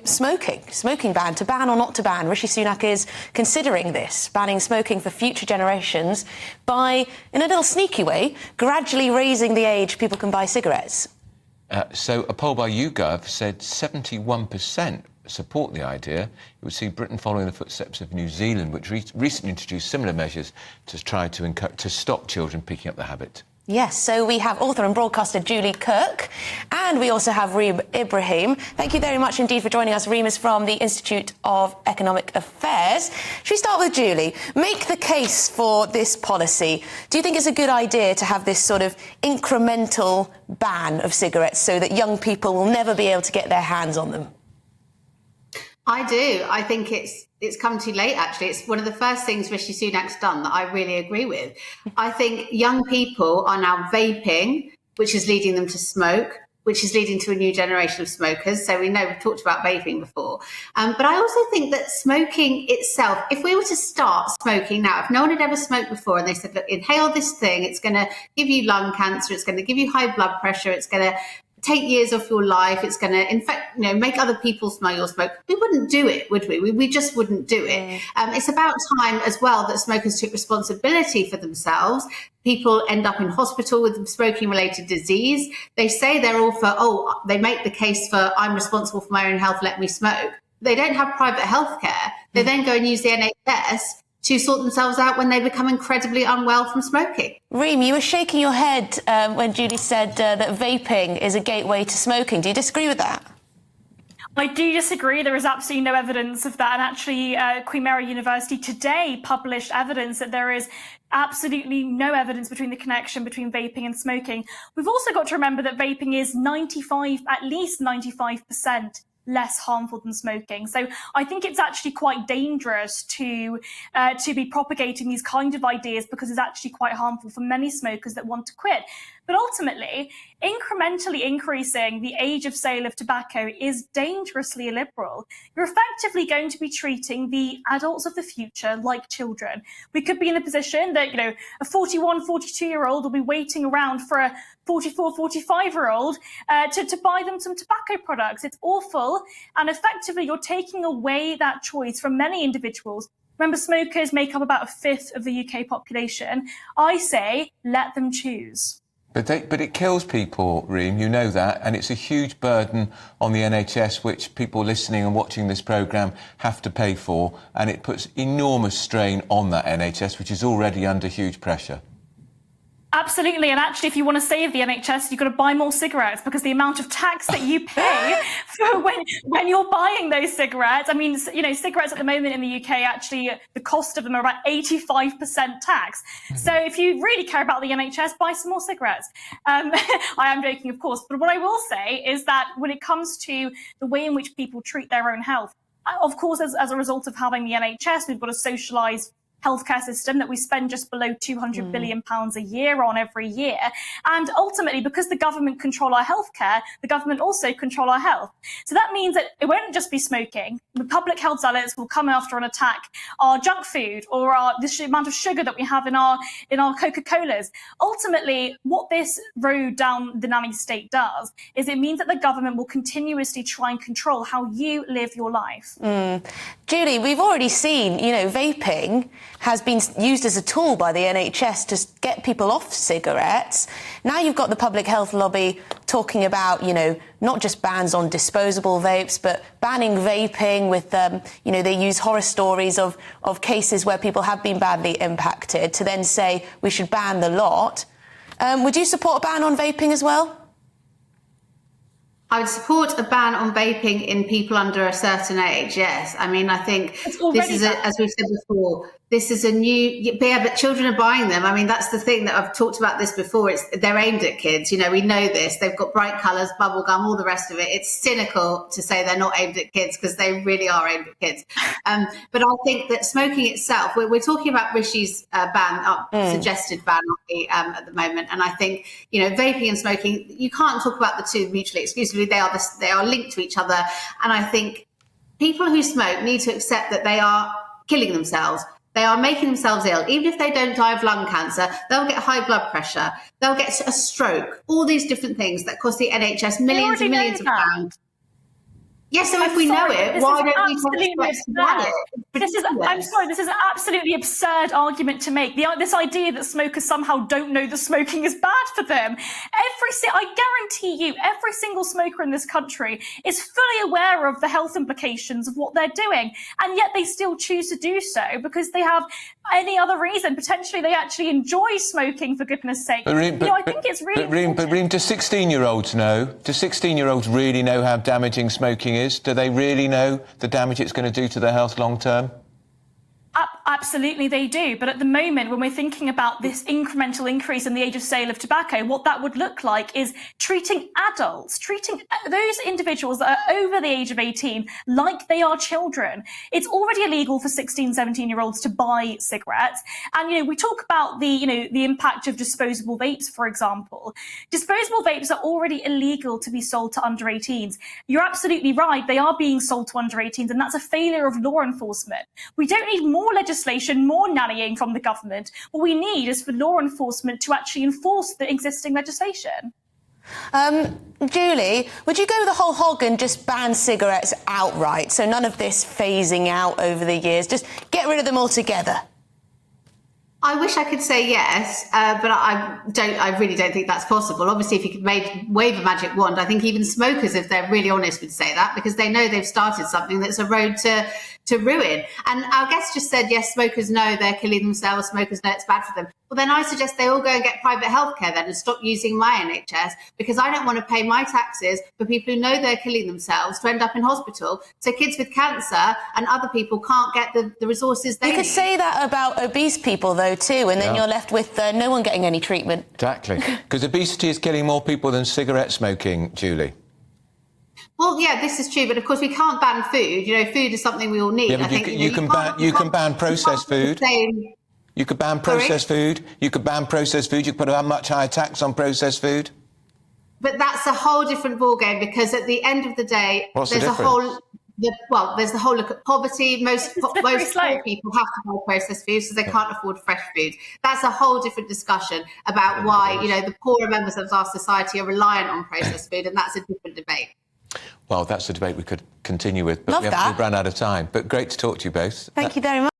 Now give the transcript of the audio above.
smoking ban, to ban or not to ban. Rishi Sunak is considering this, banning smoking for future generations by, in a little sneaky way, gradually raising the age people can buy cigarettes. So a poll by YouGov said 71% support the idea. It would see Britain following the footsteps of New Zealand, which recently introduced similar measures to try to stop children picking up the habit. Yes, so we have author and broadcaster Julie Kirk, and we also have Reem Ibrahim. Thank you very much indeed for joining us. Reem is from the Institute of Economic Affairs. Should we start with Julie? Make the case for this policy. Do you think it's a good idea to have this sort of incremental ban of cigarettes so that young people will never be able to get their hands on them? I do. I think it's come too late, actually. It's one of the first things Rishi Sunak's done that I really agree with. I think young people are now vaping, which is leading them to smoke, which is leading to a new generation of smokers. So we know we've talked about vaping before. But I also think that smoking itself, if we were to start smoking now, if no one had ever smoked before and they said, look, inhale this thing, it's going to give you lung cancer, it's going to give you high blood pressure, it's going to take years off your life, it's going to infect, make other people smell your smoke. We wouldn't do it, would we? We just wouldn't do it. It's about time as well that smokers took responsibility for themselves. People end up in hospital with smoking-related disease. They say they're all for, they make the case for, I'm responsible for my own health, let me smoke. They don't have private health care. They then go and use the NHS to sort themselves out when they become incredibly unwell from smoking. Reem, you were shaking your head when Julie said that vaping is a gateway to smoking. Do you disagree with that? I do disagree. There is absolutely no evidence of that. And actually, Queen Mary University today published evidence that there is absolutely no evidence between the connection between vaping and smoking. We've also got to remember that vaping is at least 95% less harmful than smoking. So I think it's actually quite dangerous to be propagating these kind of ideas, because it's actually quite harmful for many smokers that want to quit. But ultimately, incrementally increasing the age of sale of tobacco is dangerously illiberal. You're effectively going to be treating the adults of the future like children. We could be in a position that, a 41, 42-year-old will be waiting around for a 44, 45-year-old to buy them some tobacco products. It's awful. And effectively, you're taking away that choice from many individuals. Remember, smokers make up about a fifth of the UK population. I say, let them choose. But it kills people, Reem, you know that, and it's a huge burden on the NHS, which people listening and watching this programme have to pay for, and it puts enormous strain on that NHS, which is already under huge pressure. Absolutely, and actually, if you want to save the NHS, you've got to buy more cigarettes, because the amount of tax that you pay for when you're buying those cigarettes. I mean, cigarettes at the moment in the UK, actually, the cost of them are about 85% tax. So if you really care about the NHS, buy some more cigarettes. I am joking, of course, but what I will say is that when it comes to the way in which people treat their own health, of course, as a result of having the NHS, we've got a socialised healthcare system that we spend just below £200 billion a year on every year. And ultimately, because the government control our healthcare, the government also control our health. So that means that it won't just be smoking. The public health zealots will come after and attack our junk food or the amount of sugar that we have in our Coca-Colas. Ultimately, what this road down the nanny state does is it means that the government will continuously try and control how you live your life. Julie, we've already seen, vaping has been used as a tool by the NHS to get people off cigarettes. Now you've got the public health lobby talking about, not just bans on disposable vapes, but banning vaping with, they use horror stories of cases where people have been badly impacted to then say we should ban the lot. Would you support a ban on vaping as well? I would support a ban on vaping in people under a certain age, yes. I mean, I think this is, as we've said before, this is a new, but children are buying them. I mean, that's the thing that I've talked about this before. They're aimed at kids. We know this. They've got bright colours, bubble gum, all the rest of it. It's cynical to say they're not aimed at kids, because they really are aimed at kids. But I think that smoking itself, we're talking about Rishi's suggested ban at the moment. And I think, vaping and smoking, you can't talk about the two mutually exclusively. They are linked to each other. And I think people who smoke need to accept that they are killing themselves. They are making themselves ill. Even if they don't die of lung cancer, they'll get high blood pressure. They'll get a stroke. All these different things that cost the NHS millions and millions of pounds. Yes, so if we know it, why don't we take steps to ban it? I'm sorry, this is an absolutely absurd argument to make. This idea that smokers somehow don't know that smoking is bad for them. I guarantee you, every single smoker in this country is fully aware of the health implications of what they're doing, and yet they still choose to do so because they have any other reason. Potentially, they actually enjoy smoking, for goodness sake. I think it's really. But Reem, do 16-year-olds know? Do 16-year-olds really know how damaging smoking is? Do they really know the damage it's going to do to their health long term? Absolutely, they do. But at the moment, when we're thinking about this incremental increase in the age of sale of tobacco, what that would look like is treating adults, treating those individuals that are over the age of 18 like they are children. It's already illegal for 16, 17-year-olds to buy cigarettes. And, we talk about the impact of disposable vapes, for example. Disposable vapes are already illegal to be sold to under 18s. You're absolutely right. They are being sold to under 18s, and that's a failure of law enforcement. We don't need more legislation, more nannying from the government. What we need is for law enforcement to actually enforce the existing legislation. Julie, would you go the whole hog and just ban cigarettes outright? So none of this phasing out over the years. Just get rid of them altogether. I wish I could say yes, but I really don't think that's possible. Obviously, if you could wave a magic wand, I think even smokers, if they're really honest, would say that, because they know they've started something that's a road to ruin. And our guest just said, yes, smokers know they're killing themselves, smokers know it's bad for them. Well, then I suggest they all go and get private healthcare then and stop using my NHS, because I don't want to pay my taxes for people who know they're killing themselves to end up in hospital. So kids with cancer and other people can't get the resources they need. You could say that about obese people, though, too, and then you're left with no one getting any treatment. Exactly. Because obesity is killing more people than cigarette smoking, Julie. Well, yeah, this is true, but of course we can't ban food. Food is something we all need. Yeah, but you can ban processed food. You could ban processed food. You could ban processed food. You could put a much higher tax on processed food. But that's a whole different ballgame, because at the end of the day, there's the whole look at poverty. Most poor people have to buy processed foods because they can't afford fresh food. That's a whole different discussion about why, the poorer members of our society are reliant on processed food, and that's a different debate. Well, that's a debate we could continue with, but we've run out of time. But great to talk to you both. Thank you very much.